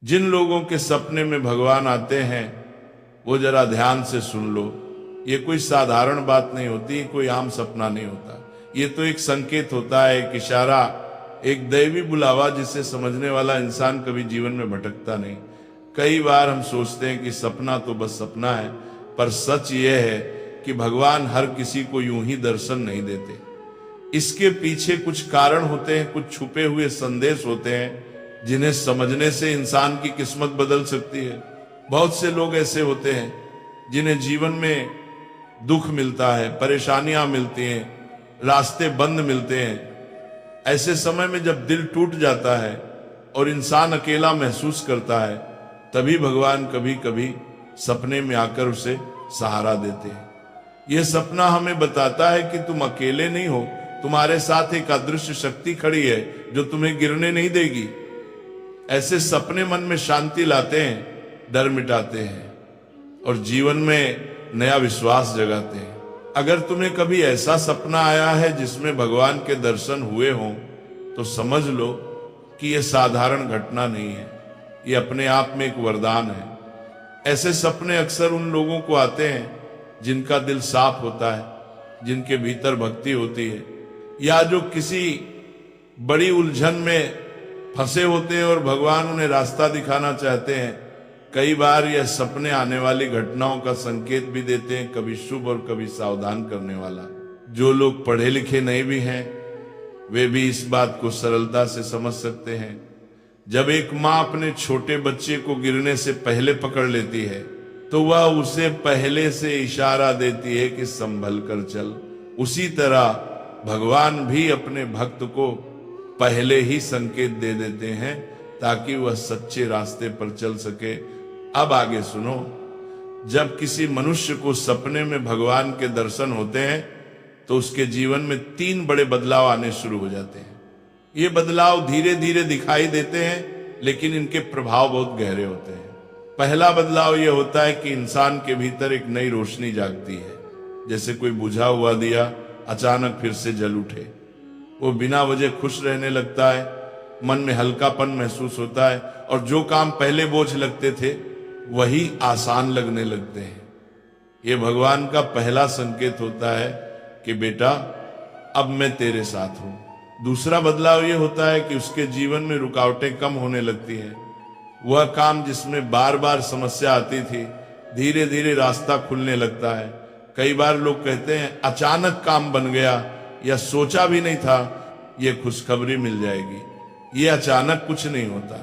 जिन लोगों के सपने में भगवान आते हैं वो जरा ध्यान से सुन लो। ये कोई साधारण बात नहीं होती, कोई आम सपना नहीं होता। ये तो एक संकेत होता है, एक इशारा, एक दैवी बुलावा जिसे समझने वाला इंसान कभी जीवन में भटकता नहीं। कई बार हम सोचते हैं कि सपना तो बस सपना है, पर सच ये है कि भगवान हर किसी को यूं ही दर्शन नहीं देते। इसके पीछे कुछ कारण होते हैं, कुछ छुपे हुए संदेश होते हैं जिन्हें समझने से इंसान की किस्मत बदल सकती है। बहुत से लोग ऐसे होते हैं जिन्हें जीवन में दुख मिलता है, परेशानियां मिलती हैं, रास्ते बंद मिलते हैं। ऐसे समय में जब दिल टूट जाता है और इंसान अकेला महसूस करता है, तभी भगवान कभी कभी सपने में आकर उसे सहारा देते हैं। यह सपना हमें बताता है कि तुम अकेले नहीं हो, तुम्हारे साथ एक अदृश्य शक्ति खड़ी है जो तुम्हें गिरने नहीं देगी। ऐसे सपने मन में शांति लाते हैं, डर मिटाते हैं और जीवन में नया विश्वास जगाते हैं। अगर तुम्हें कभी ऐसा सपना आया है जिसमें भगवान के दर्शन हुए हों, तो समझ लो कि यह साधारण घटना नहीं है, ये अपने आप में एक वरदान है। ऐसे सपने अक्सर उन लोगों को आते हैं जिनका दिल साफ होता है, जिनके भीतर भक्ति होती है, या जो किसी बड़ी उलझन में फंसे होते हैं और भगवान उन्हें रास्ता दिखाना चाहते हैं। कई बार यह सपने आने वाली घटनाओं का संकेत भी देते हैं, कभी शुभ और कभी सावधान करने वाला। जो लोग पढ़े लिखे नहीं भी हैं, वे भी इस बात को सरलता से समझ सकते हैं। जब एक माँ अपने छोटे बच्चे को गिरने से पहले पकड़ लेती है, तो वह उसे पहले से इशारा देती है कि संभल कर चल। उसी तरह भगवान भी अपने भक्त को पहले ही संकेत दे देते हैं ताकि वह सच्चे रास्ते पर चल सके। अब आगे सुनो। जब किसी मनुष्य को सपने में भगवान के दर्शन होते हैं तो उसके जीवन में 3 बड़े बदलाव आने शुरू हो जाते हैं। ये बदलाव धीरे धीरे दिखाई देते हैं, लेकिन इनके प्रभाव बहुत गहरे होते हैं। पहला बदलाव यह होता है कि इंसान के भीतर एक नई रोशनी जागती है, जैसे कोई बुझा हुआ दिया अचानक फिर से जल उठे। वो बिना वजह खुश रहने लगता है, मन में हल्कापन महसूस होता है और जो काम पहले बोझ लगते थे वही आसान लगने लगते हैं। ये भगवान का पहला संकेत होता है कि बेटा अब मैं तेरे साथ हूं। दूसरा बदलाव ये होता है कि उसके जीवन में रुकावटें कम होने लगती हैं। वह काम जिसमें बार बार समस्या आती थी, धीरे धीरे रास्ता खुलने लगता है। कई बार लोग कहते हैं अचानक काम बन गया, या सोचा भी नहीं था ये खुशखबरी मिल जाएगी। ये अचानक कुछ नहीं होता,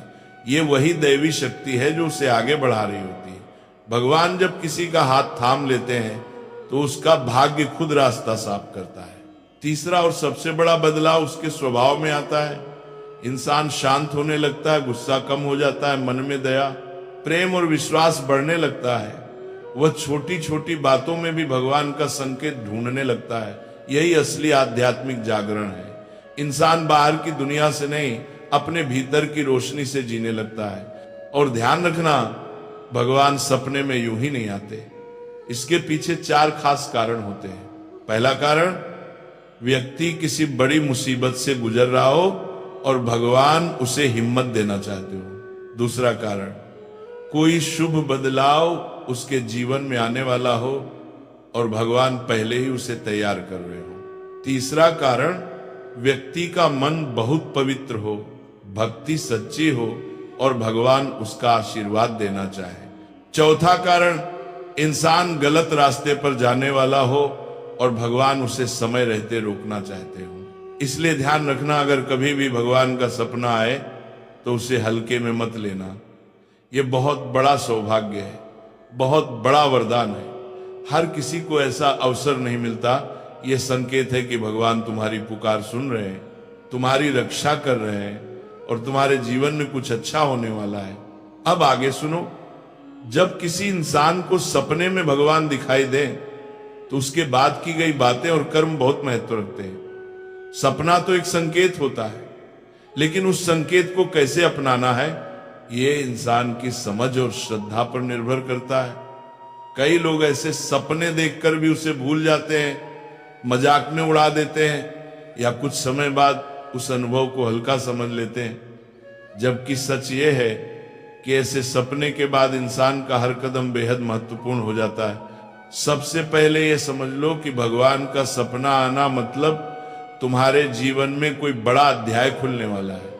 ये वही दैवी शक्ति है जो उसे आगे बढ़ा रही होती है। भगवान जब किसी का हाथ थाम लेते हैं तो उसका भाग्य खुद रास्ता साफ करता है। तीसरा और सबसे बड़ा बदलाव उसके स्वभाव में आता है। इंसान शांत होने लगता है, गुस्सा कम हो जाता है, मन में दया, प्रेम और विश्वास बढ़ने लगता है। वह छोटी छोटी बातों में भी भगवान का संकेत ढूंढने लगता है। यही असली आध्यात्मिक जागरण है। इंसान बाहर की दुनिया से नहीं, अपने भीतर की रोशनी से जीने लगता है। और ध्यान रखना, भगवान सपने में यूं ही नहीं आते। इसके पीछे 4 खास कारण होते हैं। पहला कारण, व्यक्ति किसी बड़ी मुसीबत से गुजर रहा हो और भगवान उसे हिम्मत देना चाहते हो। दूसरा कारण, कोई शुभ बदलाव उसके जीवन में आने वाला हो और भगवान पहले ही उसे तैयार कर रहे हो। तीसरा कारण, व्यक्ति का मन बहुत पवित्र हो, भक्ति सच्ची हो और भगवान उसका आशीर्वाद देना चाहे। चौथा कारण, इंसान गलत रास्ते पर जाने वाला हो और भगवान उसे समय रहते रोकना चाहते हो। इसलिए ध्यान रखना, अगर कभी भी भगवान का सपना आए तो उसे हल्के में मत लेना। यह बहुत बड़ा सौभाग्य है, बहुत बड़ा वरदान है। हर किसी को ऐसा अवसर नहीं मिलता। यह संकेत है कि भगवान तुम्हारी पुकार सुन रहे हैं, तुम्हारी रक्षा कर रहे हैं और तुम्हारे जीवन में कुछ अच्छा होने वाला है। अब आगे सुनो। जब किसी इंसान को सपने में भगवान दिखाई दे तो उसके बाद की गई बातें और कर्म बहुत महत्व रखते हैं। सपना तो एक संकेत होता है, लेकिन उस संकेत को कैसे अपनाना है, ये इंसान की समझ और श्रद्धा पर निर्भर करता है। कई लोग ऐसे सपने देखकर भी उसे भूल जाते हैं, मजाक में उड़ा देते हैं या कुछ समय बाद उस अनुभव को हल्का समझ लेते हैं। जबकि सच ये है कि ऐसे सपने के बाद इंसान का हर कदम बेहद महत्वपूर्ण हो जाता है। सबसे पहले ये समझ लो कि भगवान का सपना आना मतलब तुम्हारे जीवन में कोई बड़ा अध्याय खुलने वाला है।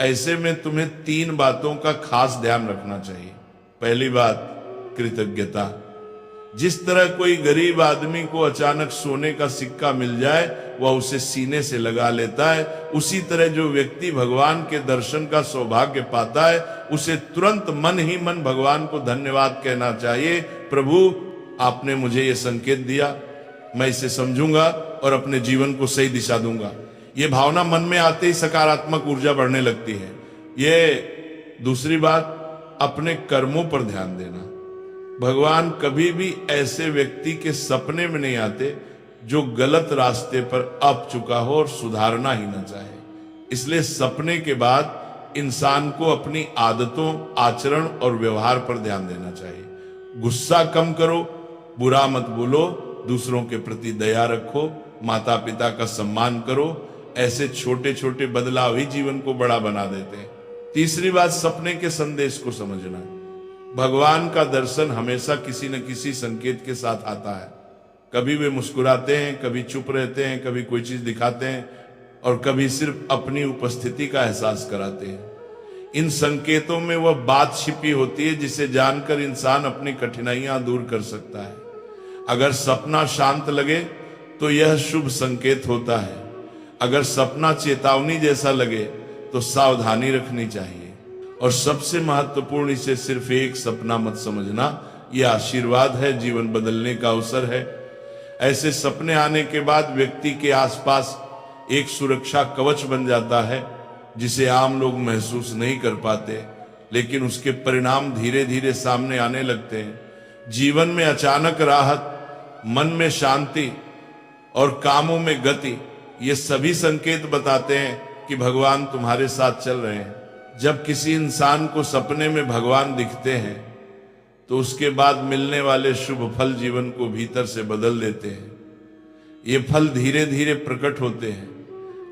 ऐसे में तुम्हें 3 बातों का खास ध्यान रखना चाहिए। पहली बात, कृतज्ञता। जिस तरह कोई गरीब आदमी को अचानक सोने का सिक्का मिल जाए वह उसे सीने से लगा लेता है, उसी तरह जो व्यक्ति भगवान के दर्शन का सौभाग्य पाता है उसे तुरंत मन ही मन भगवान को धन्यवाद कहना चाहिए। प्रभु, आपने मुझे ये संकेत दिया, मैं इसे समझूंगा और अपने जीवन को सही दिशा दूंगा। ये भावना मन में आते ही सकारात्मक ऊर्जा बढ़ने लगती है। ये दूसरी बात, अपने कर्मों पर ध्यान देना। भगवान कभी भी ऐसे व्यक्ति के सपने में नहीं आते जो गलत रास्ते पर अब चुका हो और सुधारना ही ना चाहे। इसलिए सपने के बाद इंसान को अपनी आदतों, आचरण और व्यवहार पर ध्यान देना चाहिए। गुस्सा कम करो, बुरा मत बोलो, दूसरों के प्रति दया रखो, माता पिता का सम्मान करो। ऐसे छोटे छोटे बदलाव ही जीवन को बड़ा बना देते हैं। तीसरी बात, सपने के संदेश को समझना। भगवान का दर्शन हमेशा किसी न किसी संकेत के साथ आता है। कभी वे मुस्कुराते हैं, कभी चुप रहते हैं, कभी कोई चीज दिखाते हैं और कभी सिर्फ अपनी उपस्थिति का एहसास कराते हैं। इन संकेतों में वह बात छिपी होती है जिसे जानकर इंसान अपनी कठिनाइयां दूर कर सकता है। अगर सपना शांत लगे तो यह शुभ संकेत होता है। अगर सपना चेतावनी जैसा लगे तो सावधानी रखनी चाहिए। और सबसे महत्वपूर्ण, इसे सिर्फ एक सपना मत समझना, यह आशीर्वाद है, जीवन बदलने का अवसर है। ऐसे सपने आने के बाद व्यक्ति के आसपास एक सुरक्षा कवच बन जाता है जिसे आम लोग महसूस नहीं कर पाते, लेकिन उसके परिणाम धीरे धीरे सामने आने लगते हैं। जीवन में अचानक राहत, मन में शांति और कामों में गति, ये सभी संकेत बताते हैं कि भगवान तुम्हारे साथ चल रहे हैं। जब किसी इंसान को सपने में भगवान दिखते हैं तो उसके बाद मिलने वाले शुभ फल जीवन को भीतर से बदल देते हैं। ये फल धीरे धीरे प्रकट होते हैं,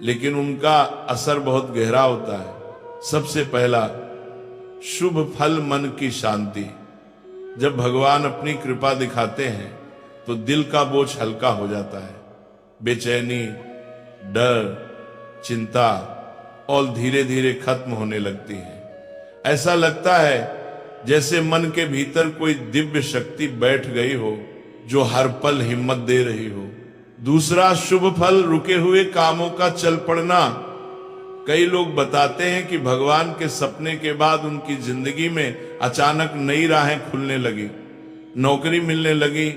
लेकिन उनका असर बहुत गहरा होता है। सबसे पहला, शुभ फल मन की शांति। जब भगवान अपनी कृपा दिखाते हैं तो दिल का बोझ हल्का हो जाता है। बेचैनी, डर, चिंता और धीरे धीरे खत्म होने लगती है। ऐसा लगता है जैसे मन के भीतर कोई दिव्य शक्ति बैठ गई हो जो हर पल हिम्मत दे रही हो। दूसरा शुभ फल, रुके हुए कामों का चल पड़ना। कई लोग बताते हैं कि भगवान के सपने के बाद उनकी जिंदगी में अचानक नई राहें खुलने लगी, नौकरी मिलने लगी,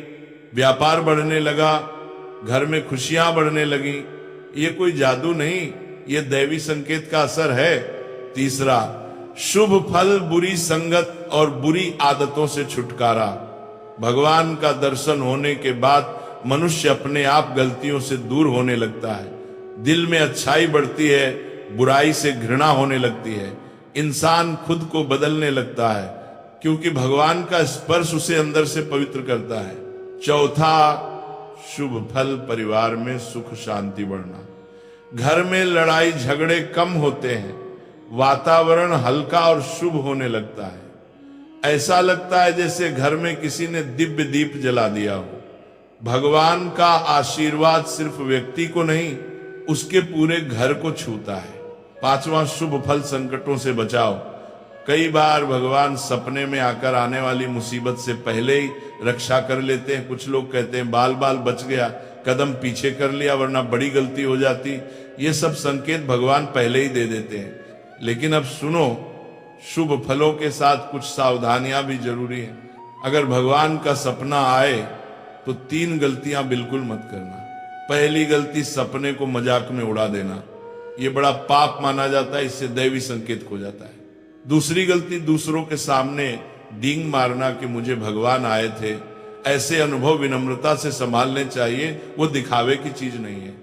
व्यापार बढ़ने लगा, घर में खुशियां बढ़ने लगी। ये कोई जादू नहीं, ये दैवी संकेत का असर है। तीसरा, शुभ फल, बुरी संगत और बुरी आदतों से छुटकारा। भगवान का दर्शन होने के बाद मनुष्य अपने आप गलतियों से दूर होने लगता है। दिल में अच्छाई बढ़ती है, बुराई से घृणा होने लगती है। इंसान खुद को बदलने लगता है क्योंकि भगवान का स्पर्श उसे अंदर से पवित्र करता है। चौथा, शुभ फल, परिवार में सुख शांति बढ़ना। घर में लड़ाई झगड़े कम होते हैं, वातावरण हल्का और शुभ होने लगता है। ऐसा लगता है जैसे घर में किसी ने दिव्य दीप जला दिया हो। भगवान का आशीर्वाद सिर्फ व्यक्ति को नहीं, उसके पूरे घर को छूता है। पांचवा, शुभ फल, संकटों से बचाव। कई बार भगवान सपने में आकर आने वाली मुसीबत से पहले ही रक्षा कर लेते हैं। कुछ लोग कहते हैं बाल बाल बच गया, कदम पीछे कर लिया वरना बड़ी गलती हो जाती। ये सब संकेत भगवान पहले ही दे देते हैं। लेकिन अब सुनो, शुभ फलों के साथ कुछ सावधानियां भी जरूरी है। अगर भगवान का सपना आए तो 3 गलतियां बिल्कुल मत करना। पहली गलती, सपने को मजाक में उड़ा देना। ये बड़ा पाप माना जाता है, इससे दैवी संकेत खो जाता है। दूसरी गलती, दूसरों के सामने डींग मारना कि मुझे भगवान आए थे। ऐसे अनुभव विनम्रता से संभालने चाहिए, वो दिखावे की चीज नहीं है।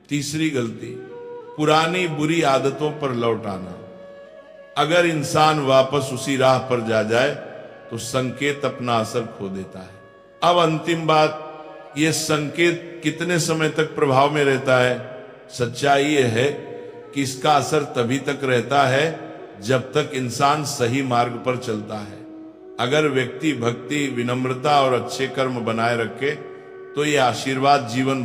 तीसरी गलती, पुरानी बुरी आदतों पर लौट आना। अगर इंसान वापस उसी राह पर जा जाए तो संकेत अपना असर खो देता है। अब अंतिम बात, ये संकेत कितने समय तक प्रभाव में रहता है? सच्चाई ये है कि इसका असर तभी तक रहता है जब तक इंसान सही मार्ग पर चलता है। अगर व्यक्ति भक्ति, विनम्रता और अच्छे कर्म बनाए रखे तो ये आशीर्वाद जीवन